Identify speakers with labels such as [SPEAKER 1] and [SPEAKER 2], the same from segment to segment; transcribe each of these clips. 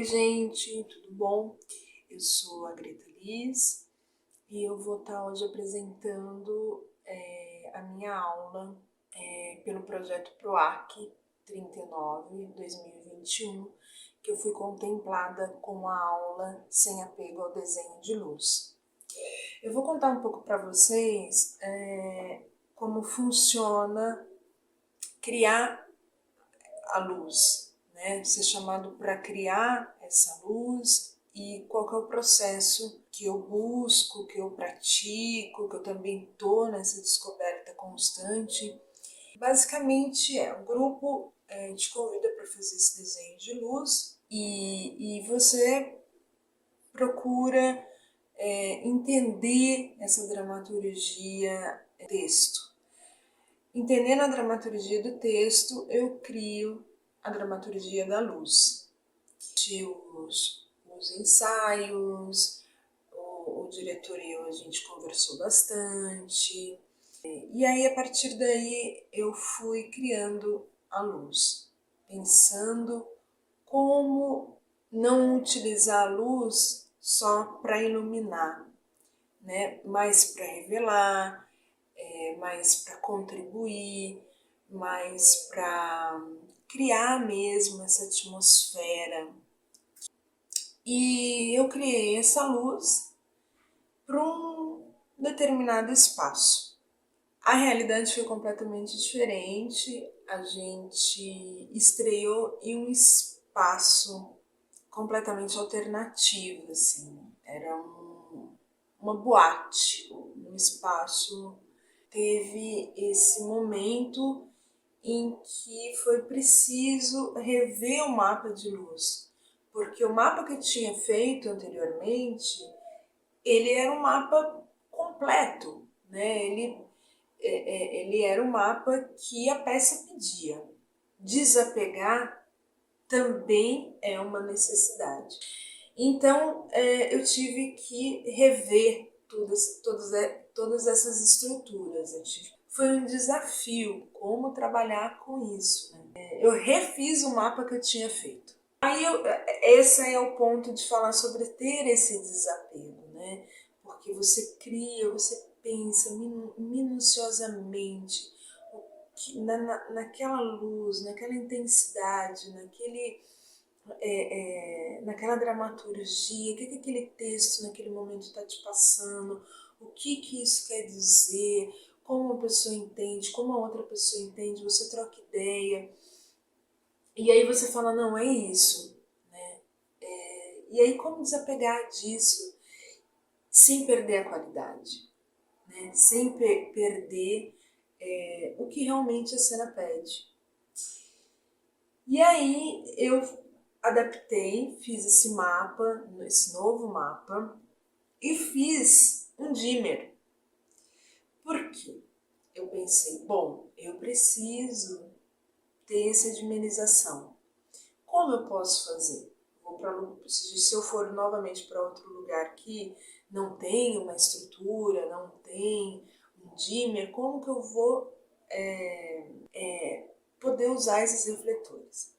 [SPEAKER 1] Oi gente, tudo bom? Eu sou a Greta Liz e eu vou estar hoje apresentando a minha aula pelo projeto PROAC 39-2021, que eu fui contemplada com a aula Sem Apego ao Desenho de Luz. Eu vou contar um pouco para vocês como funciona criar a luz, né? Ser chamado para criar essa luz e qual que é o processo que eu busco, que eu pratico, que eu também estou nessa descoberta constante. Basicamente o grupo te convida para fazer esse desenho de luz e você procura entender essa dramaturgia texto. Entendendo a dramaturgia do texto, eu crio a dramaturgia da luz. Os ensaios, o diretor e eu, a gente conversou bastante. E aí, a partir daí, eu fui criando a luz, pensando como não utilizar a luz só para iluminar, né? Mas para revelar, mais para contribuir, mais para criar mesmo essa atmosfera. E eu criei essa luz para um determinado espaço. A realidade foi completamente diferente. A gente estreou em um espaço completamente alternativo, assim. Era uma boate, um espaço. Teve esse momento em que foi preciso rever o mapa de luz, porque o mapa que eu tinha feito anteriormente, ele era um mapa completo, né? Ele era um mapa que a peça pedia. Desapegar também é uma necessidade. Então, eu tive que rever todas essas estruturas. Foi um desafio como trabalhar com isso, né? Eu refiz o mapa que eu tinha feito. Aí, esse é o ponto de falar sobre ter esse desapego, né? Porque você cria, você pensa minuciosamente naquela luz, naquela intensidade, naquela dramaturgia, o que aquele texto naquele momento está te passando, o que isso quer dizer, como uma pessoa entende, como a outra pessoa entende, você troca ideia, e aí você fala, não, é isso, né? E aí como desapegar disso sem perder a qualidade, né? Sem perder o que realmente a cena pede. E aí eu adaptei, fiz esse mapa, esse novo mapa, e fiz um dimmer. Por quê? Eu pensei, bom, eu preciso ter essa dimerização. Como eu posso fazer? Se eu for novamente para outro lugar que não tem uma estrutura, não tem um dimmer, como que eu vou poder usar esses refletores?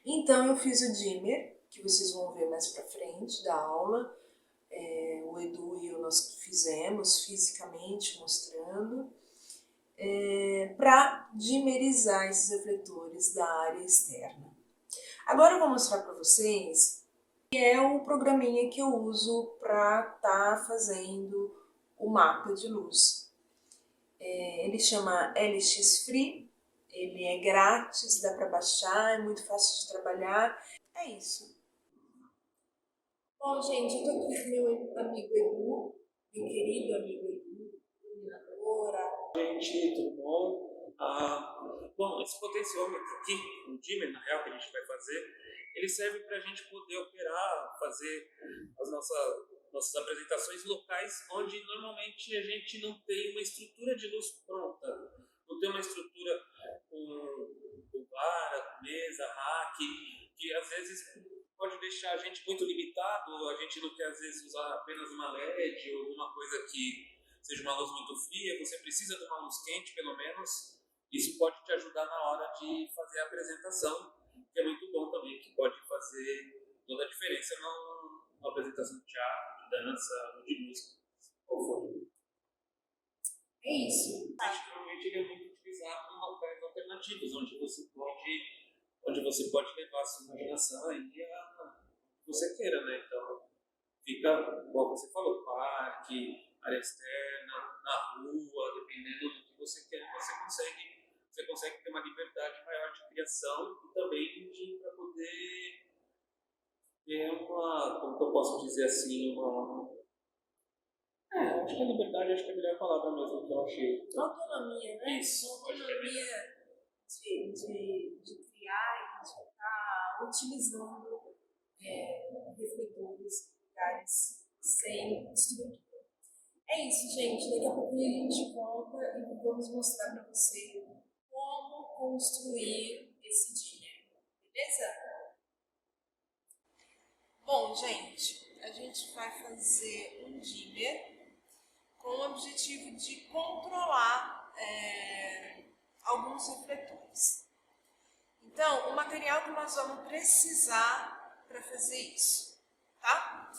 [SPEAKER 1] Então eu fiz o dimmer, que vocês vão ver mais pra frente da aula. O Edu e eu nós fizemos fisicamente, mostrando, para dimmerizar esses refletores da área externa. Agora eu vou mostrar para vocês que é o programinha que eu uso para estar fazendo o mapa de luz. Ele chama LX Free. Ele é grátis, dá para baixar, é muito fácil de trabalhar. É isso. Bom, gente, eu tô aqui com meu amigo Edu, meu querido amigo Edu, iluminadora.
[SPEAKER 2] Gente, tudo bom? Bom, esse potenciômetro aqui, o dimmer, na real, que a gente vai fazer, ele serve para a gente poder operar, fazer as nossas apresentações locais, onde normalmente a gente não tem uma estrutura de luz pronta, não tem uma estrutura com vara, mesa, rack, que às vezes pode deixar a gente muito limitado, a gente não quer às vezes usar apenas uma LED ou alguma coisa que seja uma luz muito fria, você precisa de uma luz quente pelo menos. Isso pode te ajudar na hora de fazer a apresentação, que é muito bom também, que pode fazer toda a diferença numa apresentação de teatro, de dança, de música, ou for.
[SPEAKER 1] É isso.
[SPEAKER 2] Geralmente ele é muito utilizado em locais alternativos, onde você pode levar a sua imaginação e a que você queira, né? Então, fica, como você falou, parque, área externa, na rua, dependendo do que você quer, você consegue ter uma liberdade maior de criação e também para poder ter como que eu posso dizer assim, acho que a liberdade acho que é a melhor palavra mesmo que eu achei.
[SPEAKER 1] Autonomia, né?
[SPEAKER 2] Isso.
[SPEAKER 1] Autonomia de criar e de estar utilizando refletores, lugares sem estrutura. É isso, gente. Daqui a pouquinho a gente volta e vamos mostrar para você como construir esse dinner. Beleza? Bom, gente, a gente vai fazer um dimmer com o objetivo de controlar alguns refletores. Então, o material que nós vamos precisar para fazer isso, tá?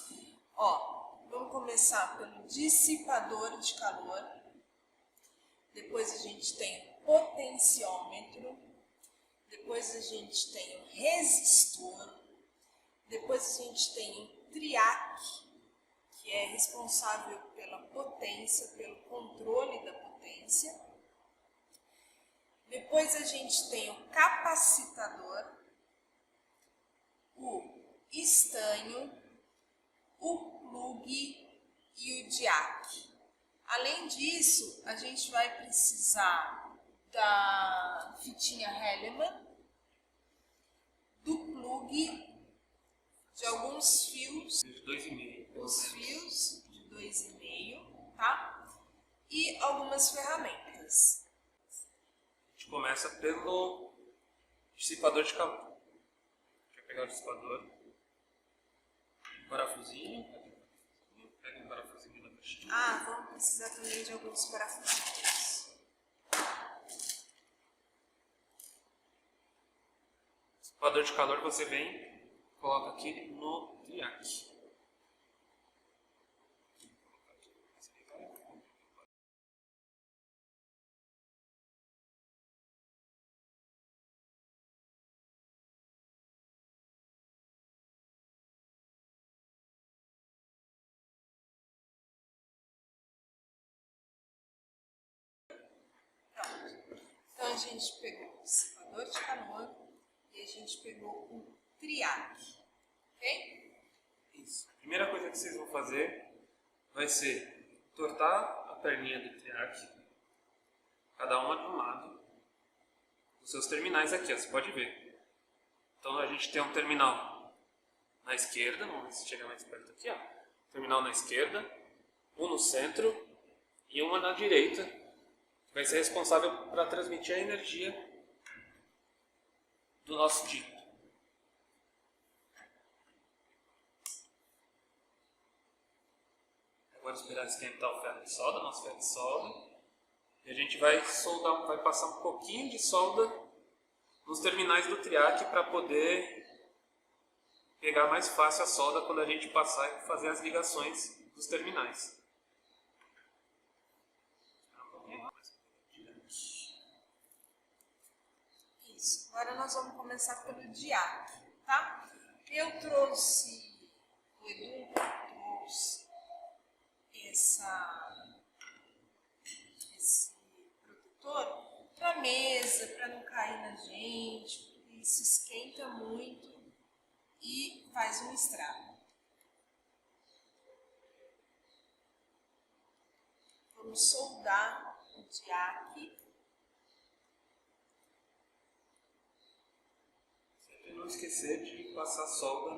[SPEAKER 1] Ó, vamos começar pelo dissipador de calor, depois a gente tem o potenciômetro, depois a gente tem o resistor, depois a gente tem o triac, que é responsável pela potência, pelo controle da potência. Depois a gente tem o capacitador, o estanho, o plug e o diac. Além disso, a gente vai precisar da fitinha Hellman, do plug, de alguns fios,
[SPEAKER 2] De 2,5.
[SPEAKER 1] os fios de 2,5, tá? E algumas ferramentas.
[SPEAKER 2] A gente começa pelo dissipador de calor. A gente vai pegar o dissipador, um parafusinho, pega um parafusinho da caixinha.
[SPEAKER 1] Ah, vamos precisar também de alguns parafusos.
[SPEAKER 2] Dissipador de calor você vem, coloca aqui no triac.
[SPEAKER 1] Pronto. Então a gente pegou o dissipador de calor e a gente pegou o triac, ok?
[SPEAKER 2] Isso. A primeira coisa que vocês vão fazer vai ser tortar a perninha do triac, cada uma de um lado, os seus terminais aqui, ó, você pode ver. Então a gente tem um terminal na esquerda, vamos ver se chega mais perto aqui, ó. Terminal na esquerda, um no centro e uma na direita, que vai ser responsável para transmitir a energia do nosso dito. Agora esperar esquentar o ferro de solda, nosso ferro de solda, e a gente vai soldar, vai passar um pouquinho de solda nos terminais do triac para poder pegar mais fácil a solda quando a gente passar e fazer as ligações dos terminais.
[SPEAKER 1] Isso. Agora nós vamos começar pelo diac, tá? Eu trouxe, o Edu trouxe esse protetor para mesa, para não cair na gente, porque isso esquenta muito e faz um estrago. Vamos soldar o diac.
[SPEAKER 2] Sempre não esquecer de passar solda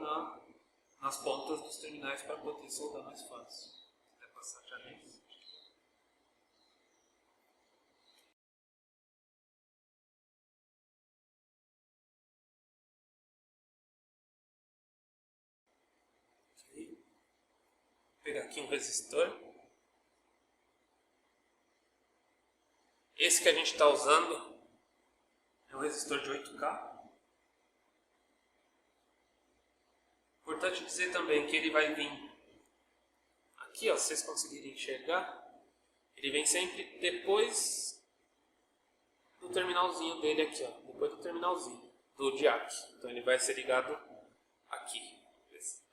[SPEAKER 2] nas pontas dos terminais para poder soldar mais fácil. Se quiser passar já nesse. Vou pegar aqui um resistor. Esse que a gente está usando é um resistor de 8K. Importante dizer também que ele vai vir aqui, ó, se vocês conseguirem enxergar, ele vem sempre depois do terminalzinho dele aqui, ó, depois do terminalzinho do jack. Então ele vai ser ligado aqui.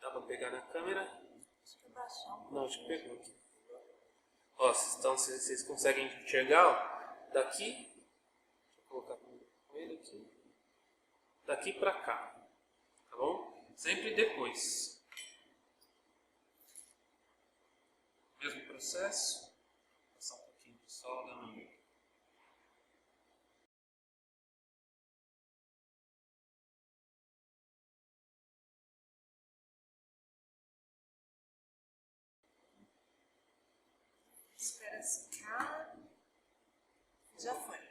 [SPEAKER 2] Dá pra pegar na câmera? Não, acho que pegou aqui. Ó, então se vocês conseguem enxergar, ó, daqui, deixa eu colocar com ele aqui, daqui pra cá, tá bom? Sempre depois. Mesmo processo, passar um pouquinho de solda no...
[SPEAKER 1] Espera secar. Já foi.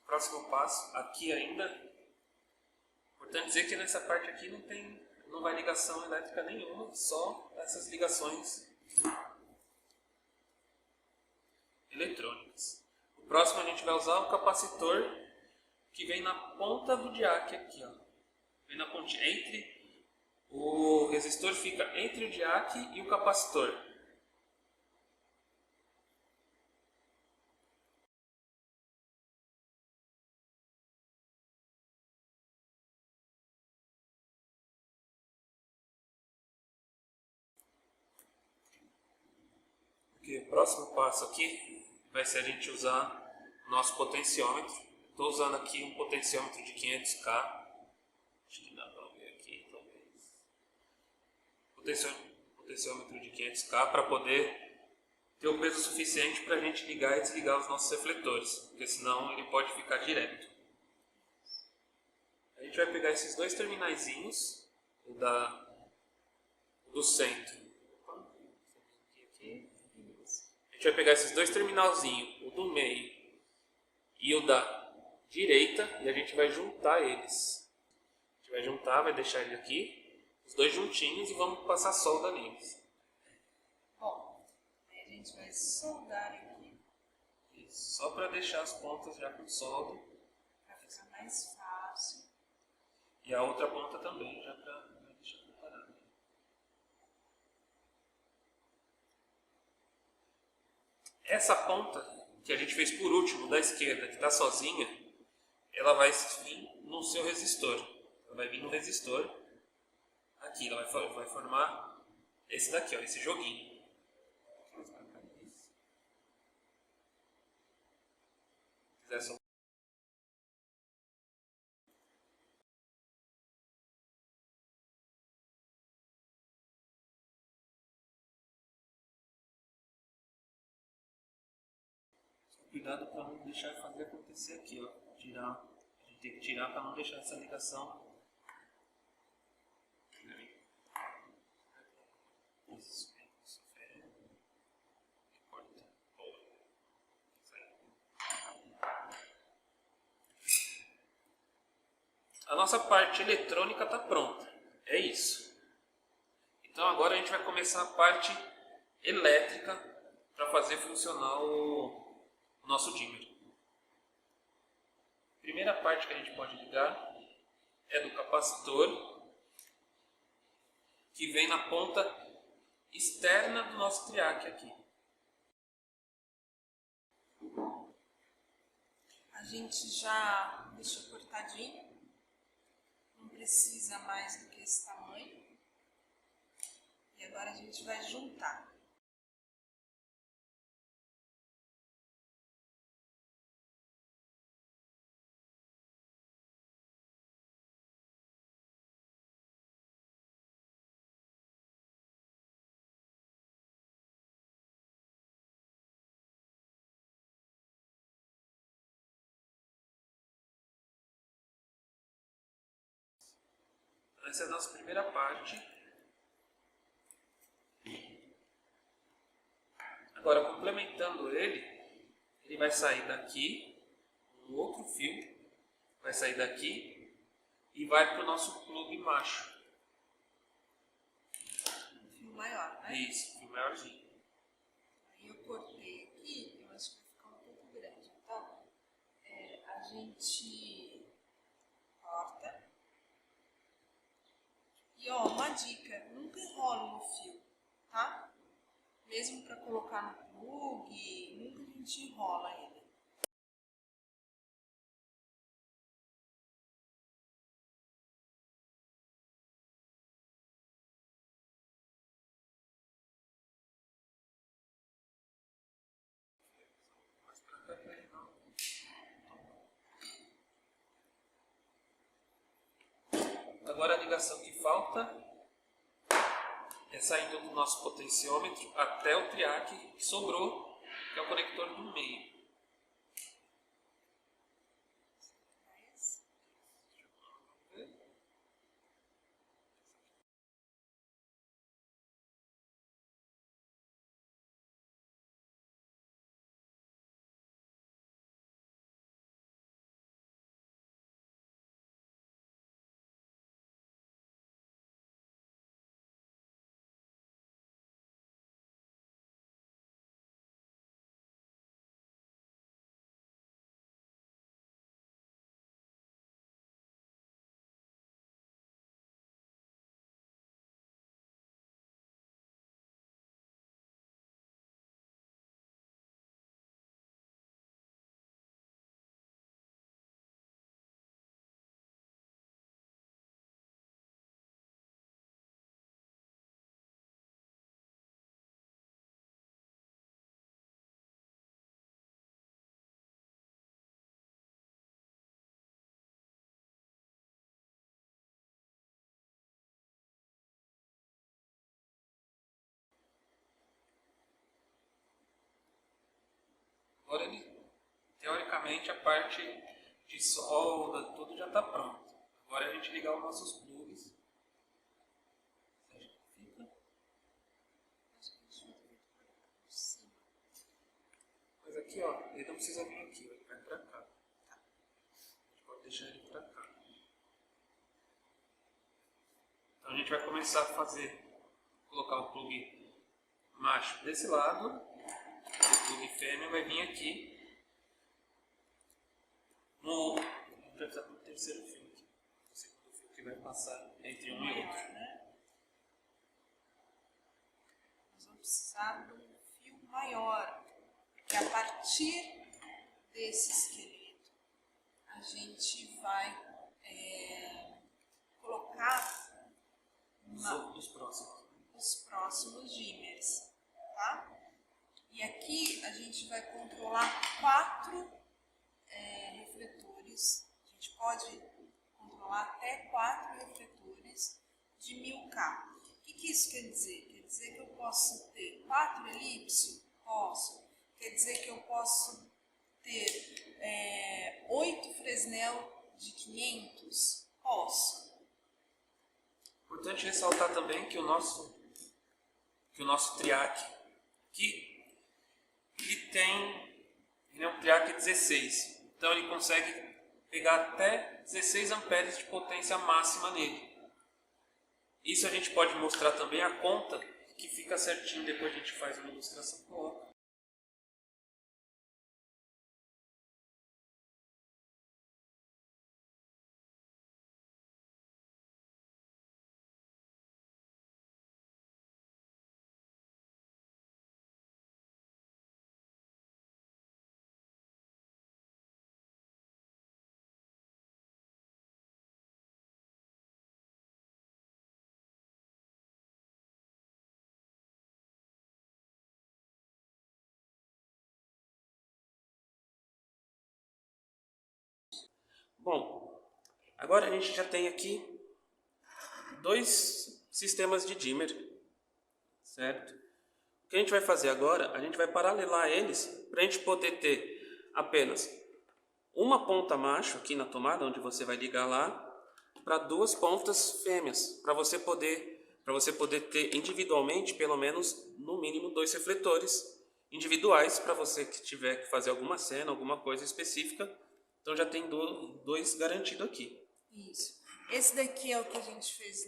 [SPEAKER 2] Próximo passo, aqui ainda, importante dizer que nessa parte aqui não vai ligação elétrica nenhuma, só essas ligações eletrônicas. O próximo a gente vai usar o capacitor que vem na ponta do jack aqui, ó. Vem na pontinha, o resistor fica entre o jack e o capacitor. O próximo passo aqui vai ser a gente usar o nosso potenciômetro. Estou usando aqui um potenciômetro de 500K. Acho que dá para ver aqui, talvez. Potenciômetro de 500K para poder ter o peso suficiente para a gente ligar e desligar os nossos refletores, porque senão ele pode ficar direto. A gente vai pegar esses dois terminaizinhos, do centro. A gente vai pegar esses dois terminalzinhos, o do meio e o da direita, e a gente vai juntar eles. A gente vai juntar, vai deixar ele aqui, os dois juntinhos, e vamos passar solda neles.
[SPEAKER 1] Bom, aí a gente vai soldar aqui.
[SPEAKER 2] Isso, só para deixar as pontas já com solda.
[SPEAKER 1] Para ficar mais fácil.
[SPEAKER 2] E a outra ponta também, já para deixar preparada. Essa ponta que a gente fez por último, da esquerda, que está sozinha, ela vai vir no seu resistor. Ela vai vir no resistor. Aqui, ela vai formar esse daqui, ó, esse joguinho. Se quiser só... Cuidado para não deixar fazer acontecer aqui, ó. A gente tem que tirar para não deixar essa ligação. Isso, corta. A nossa parte eletrônica está pronta. É isso. Então agora a gente vai começar a parte elétrica para fazer funcionar o nosso dimmer. A primeira parte que a gente pode ligar é do capacitor, que vem na ponta externa do nosso triac aqui.
[SPEAKER 1] A gente já deixou cortadinho. Não precisa mais do que esse tamanho. E agora a gente vai juntar.
[SPEAKER 2] Essa é a nossa primeira parte. Agora, complementando ele vai sair daqui, um outro fio, vai sair daqui e vai para o nosso plug macho.
[SPEAKER 1] Um fio maior, né?
[SPEAKER 2] Isso, fio maiorzinho.
[SPEAKER 1] Aí eu cortei aqui, eu acho que vai ficar um pouco grande. Então, a gente... Ó, dica, nunca enrole no fio, tá? Mesmo para colocar no plug, nunca a gente enrola ele.
[SPEAKER 2] Agora a ligação que falta é saindo do nosso potenciômetro até o triac que sobrou, que é o conector do meio. Agora ele, teoricamente, a parte de solda, tudo já está pronto. Agora é a gente ligar os nossos plugs. Mas aqui, ó, ele não precisa vir aqui, ele vai para cá. A gente pode deixar ele para cá. Então a gente vai começar a colocar o plug macho desse lado, o plug fêmea vai vir aqui no terceiro fio aqui, o segundo fio que vai passar entre um e outro.
[SPEAKER 1] Nós vamos precisar de um fio maior, porque a partir desse esqueleto a gente vai colocar os próximos dímeres, tá? E aqui a gente vai controlar 4 refletores. A gente pode controlar até 4 refletores de 1000K. O que isso quer dizer? Quer dizer que eu posso ter 4 elipses? Posso. Quer dizer que eu posso ter 8 Fresnel de 500? Posso.
[SPEAKER 2] Importante ressaltar também que o nosso triac aqui, ele é um triac 16, então ele consegue pegar até 16 amperes de potência máxima nele. Isso a gente pode mostrar também a conta, que fica certinho, depois a gente faz uma ilustração com outra. Bom, agora a gente já tem aqui 2 sistemas de dimmer, certo? O que a gente vai fazer agora, a gente vai paralelar eles para a gente poder ter apenas uma ponta macho aqui na tomada, onde você vai ligar lá, para 2 pontas fêmeas, para você poder ter individualmente pelo menos no mínimo 2 refletores individuais para você que tiver que fazer alguma cena, alguma coisa específica. Então já tem 2 garantidos aqui.
[SPEAKER 1] Isso. Esse daqui é o que a gente fez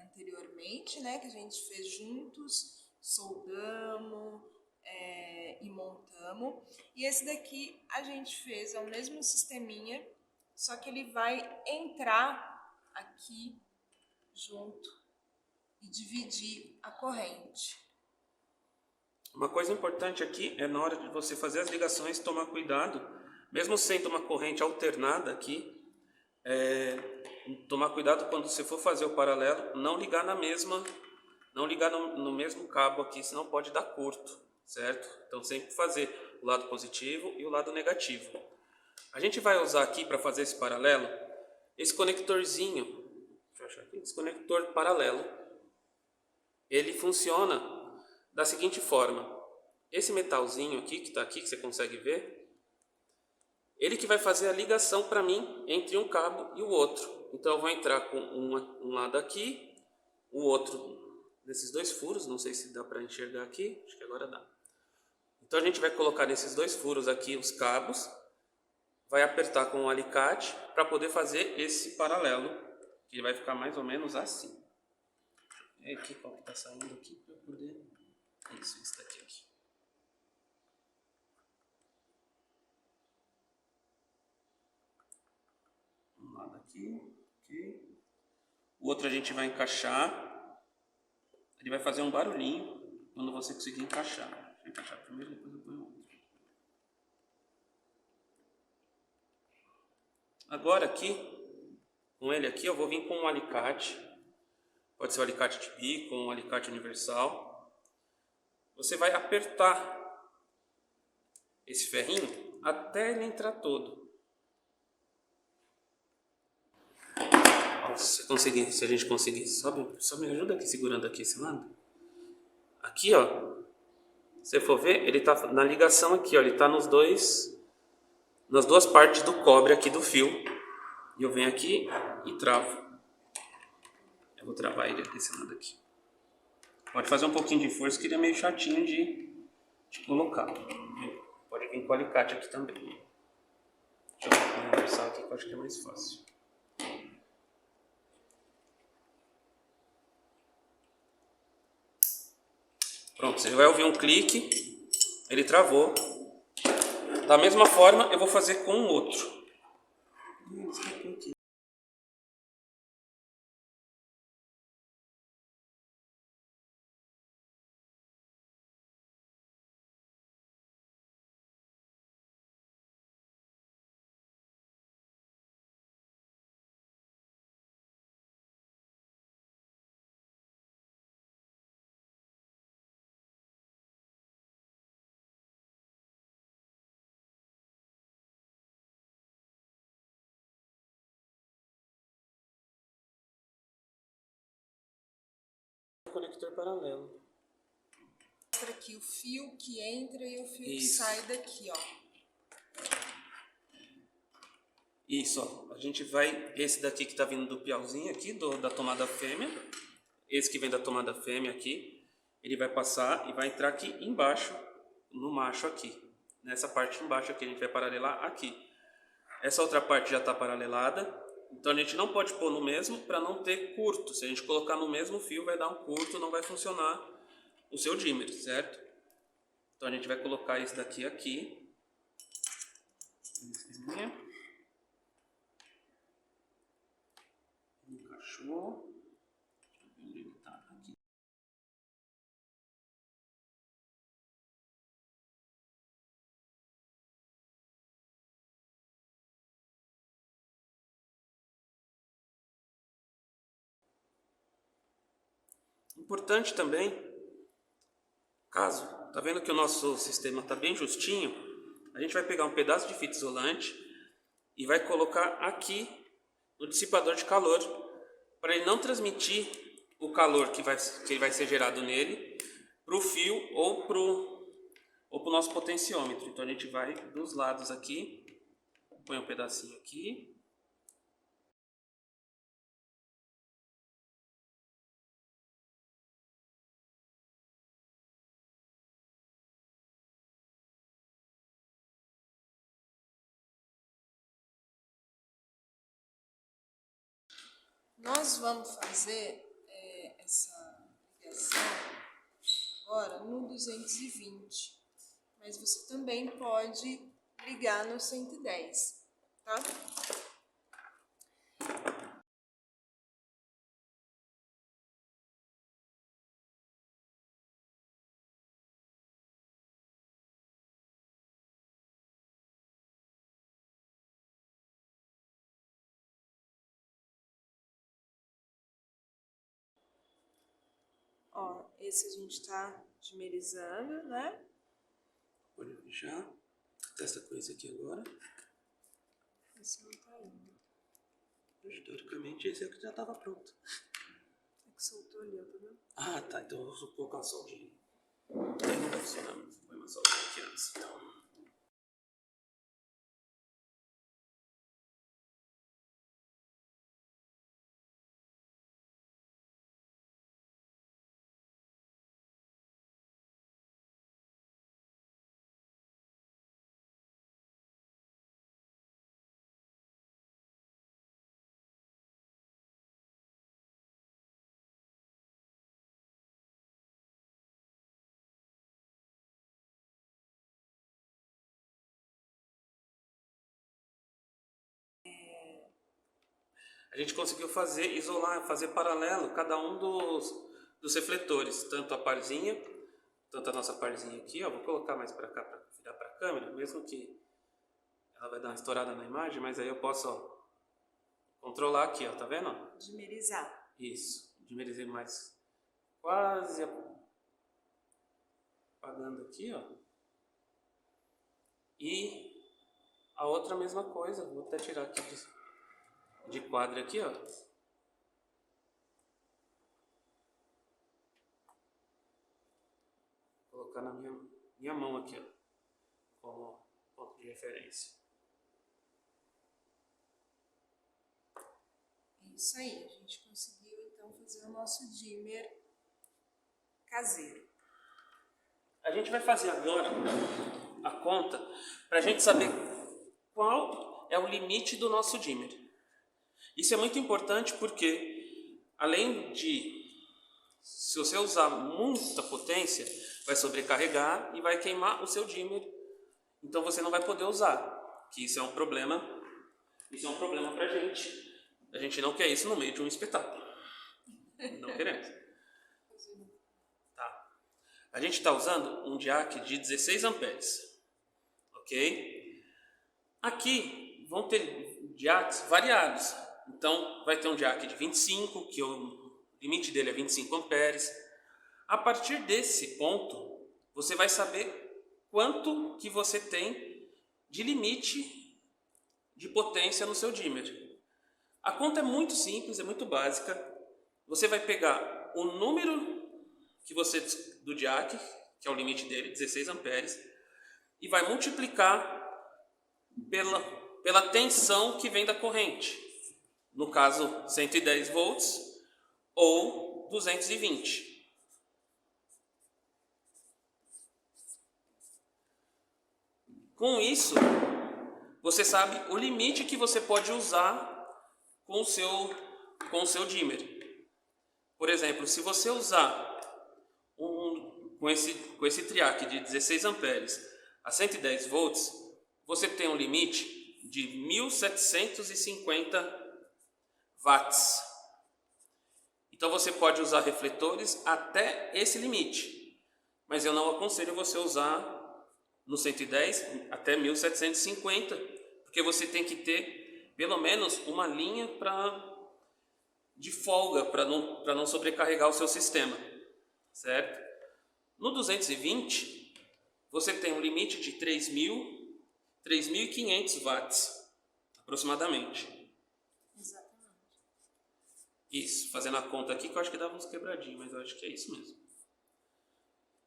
[SPEAKER 1] anteriormente, né? Que a gente fez juntos, soldamos e montamos. E esse daqui a gente fez, é o mesmo sisteminha, só que ele vai entrar aqui junto e dividir a corrente.
[SPEAKER 2] Uma coisa importante aqui é na hora de você fazer as ligações, tomar cuidado, mesmo sendo uma corrente alternada aqui, tomar cuidado quando você for fazer o paralelo, não ligar no mesmo cabo aqui, senão pode dar curto, certo? Então sempre fazer o lado positivo e o lado negativo. A gente vai usar aqui para fazer esse paralelo, esse conectorzinho, deixa eu achar aqui, esse conector paralelo, ele funciona da seguinte forma. Esse metalzinho aqui, que está aqui, que você consegue ver, ele que vai fazer a ligação para mim entre um cabo e o outro. Então eu vou entrar com um lado aqui, o outro nesses dois furos, não sei se dá para enxergar aqui, acho que agora dá. Então a gente vai colocar nesses dois furos aqui os cabos, vai apertar com um alicate para poder fazer esse paralelo, que vai ficar mais ou menos assim. É aqui qual que está saindo aqui para eu poder... Isso, esse daqui aqui. Um lado aqui, ok. O outro a gente vai encaixar. Ele vai fazer um barulhinho quando você conseguir encaixar. Deixa eu encaixar primeiro, depois eu ponho o outro. Agora aqui, com ele aqui, eu vou vir com um alicate. Pode ser um alicate de bico, um alicate universal. Você vai apertar esse ferrinho até ele entrar todo. Se a gente conseguir, só me ajuda aqui segurando aqui esse lado. Aqui, ó, se você for ver, ele tá na ligação aqui, ó, ele tá nas duas partes do cobre aqui do fio. E eu venho aqui e travo. Eu vou travar ele desse lado aqui. Pode fazer um pouquinho de força, que ele é meio chatinho de colocar. Pode vir com o alicate aqui também. Deixa eu conversar aqui, que eu acho que é mais fácil. Pronto, você vai ouvir um clique, ele travou. Da mesma forma, eu vou fazer com o outro. Conector paralelo.
[SPEAKER 1] Mostra aqui o fio que entra e o fio que
[SPEAKER 2] Isso.
[SPEAKER 1] sai daqui, ó.
[SPEAKER 2] Isso, ó. A gente vai... Esse daqui que tá vindo do piauzinho aqui, da tomada fêmea. Esse que vem da tomada fêmea aqui. Ele vai passar e vai entrar aqui embaixo, no macho aqui. Nessa parte embaixo aqui, a gente vai paralelar aqui. Essa outra parte já está paralelada. Então a gente não pode pôr no mesmo para não ter curto. Se a gente colocar no mesmo fio, vai dar um curto, não vai funcionar o seu dimmer, certo? Então a gente vai colocar esse daqui aqui. Encaixou. Deixa eu ver onde ele tá aqui. Importante também, caso, tá vendo que o nosso sistema tá bem justinho, a gente vai pegar um pedaço de fita isolante e vai colocar aqui no dissipador de calor, para ele não transmitir o calor que vai ser gerado nele para o fio ou para o nosso potenciômetro. Então a gente vai dos lados aqui, põe um pedacinho aqui.
[SPEAKER 1] Nós vamos fazer essa ligação agora no 220, mas você também pode ligar no 110, tá? Ó, esse a gente tá dimerizando, né?
[SPEAKER 2] Pode fechar. Testa com esse aqui agora.
[SPEAKER 1] Esse não tá indo.
[SPEAKER 2] Teoricamente esse é o que já estava pronto.
[SPEAKER 1] É que soltou ali, ó, tá vendo?
[SPEAKER 2] Ah, tá. Então eu vou colocar só o de... Aí não vai funcionar, mas foi uma soldinha aqui antes. Então. A gente conseguiu isolar, fazer paralelo cada um dos refletores, tanto a parzinha, tanto a nossa parzinha aqui, ó, vou colocar mais para cá para virar para a câmera, mesmo que ela vai dar uma estourada na imagem, mas aí eu posso, ó, controlar aqui, ó, tá vendo?
[SPEAKER 1] Dimerizar.
[SPEAKER 2] Isso, dimerizei mais, quase apagando aqui, ó. E a outra mesma coisa, vou até tirar aqui de quadro aqui, ó. Colocar na minha mão aqui, ó, como ponto de referência.
[SPEAKER 1] É isso aí, a gente conseguiu então fazer o nosso dimmer caseiro.
[SPEAKER 2] A gente vai fazer agora a conta para a gente saber qual é o limite do nosso dimmer. Isso é muito importante porque, além de, se você usar muita potência, vai sobrecarregar e vai queimar o seu dimmer. Então você não vai poder usar, que isso é um problema. Isso é um problema para a gente. A gente não quer isso no meio de um espetáculo. Não queremos. Tá. A gente está usando um jack de 16 amperes. Ok? Aqui vão ter jacks variados. Então vai ter um jack de 25, que o limite dele é 25 amperes. A partir desse ponto, você vai saber quanto que você tem de limite de potência no seu dimmer. A conta é muito simples, é muito básica. Você vai pegar o número do jack, que é o limite dele, 16 amperes, e vai multiplicar pela tensão que vem da corrente. No caso, 110 volts ou 220. Com isso, você sabe o limite que você pode usar com o seu dimmer. Por exemplo, se você usar com esse triac de 16 amperes a 110 volts, você tem um limite de 1750 watts. Então você pode usar refletores até esse limite, mas eu não aconselho você usar no 110 até 1750, porque você tem que ter pelo menos uma linha de folga para não sobrecarregar o seu sistema, certo? No 220, você tem um limite de 3.500 watts, aproximadamente.
[SPEAKER 1] Exatamente.
[SPEAKER 2] Isso, fazendo a conta aqui, que eu acho que dava uns quebradinhos, mas eu acho que é isso mesmo.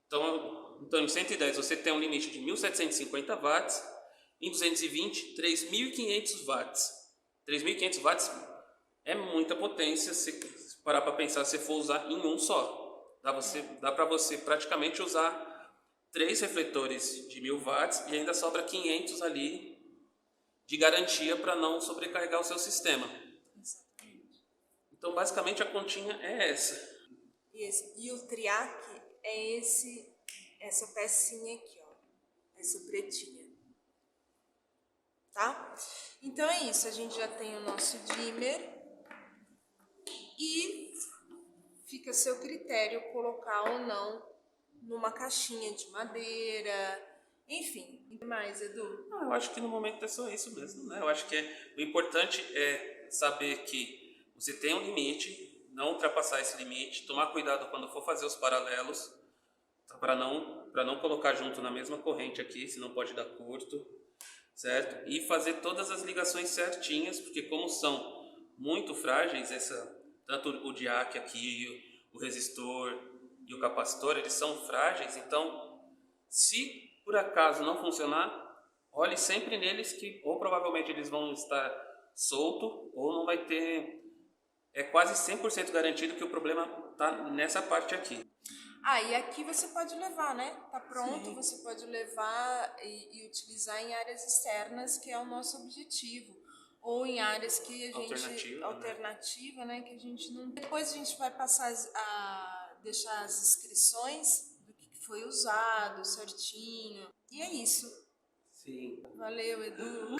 [SPEAKER 2] Então em 110 você tem um limite de 1.750 watts, em 220, 3.500 watts. 3.500 watts é muita potência, se parar para pensar, se for usar em um só. Dá para você praticamente usar 3 refletores de 1.000 watts e ainda sobra 500 ali de garantia para não sobrecarregar o seu sistema.
[SPEAKER 1] Exatamente.
[SPEAKER 2] Então, basicamente, a continha é essa.
[SPEAKER 1] E o triac é essa pecinha aqui, ó, essa pretinha, tá? Então é isso, a gente já tem o nosso dimmer e fica a seu critério colocar ou não numa caixinha de madeira, enfim. E mais, Edu?
[SPEAKER 2] Não, eu acho que no momento é só isso mesmo, né? Eu acho que o importante é saber que você tem um limite não ultrapassar esse limite, tomar cuidado quando for fazer os paralelos, para não colocar junto na mesma corrente aqui, senão pode dar curto, certo? E fazer todas as ligações certinhas, porque como são muito frágeis, tanto o diac aqui, o resistor e o capacitor, eles são frágeis, então se por acaso não funcionar, olhe sempre neles que ou provavelmente eles vão estar solto ou não vai ter. É quase 100% garantido que o problema está nessa parte aqui.
[SPEAKER 1] E aqui você pode levar, né? Tá pronto, sim, você pode levar e utilizar em áreas externas, que é o nosso objetivo. Ou em áreas que a gente... Alternativa, né? Que a gente não... Depois a gente vai passar a deixar as inscrições do que foi usado certinho. E é isso.
[SPEAKER 2] Sim.
[SPEAKER 1] Valeu, Edu.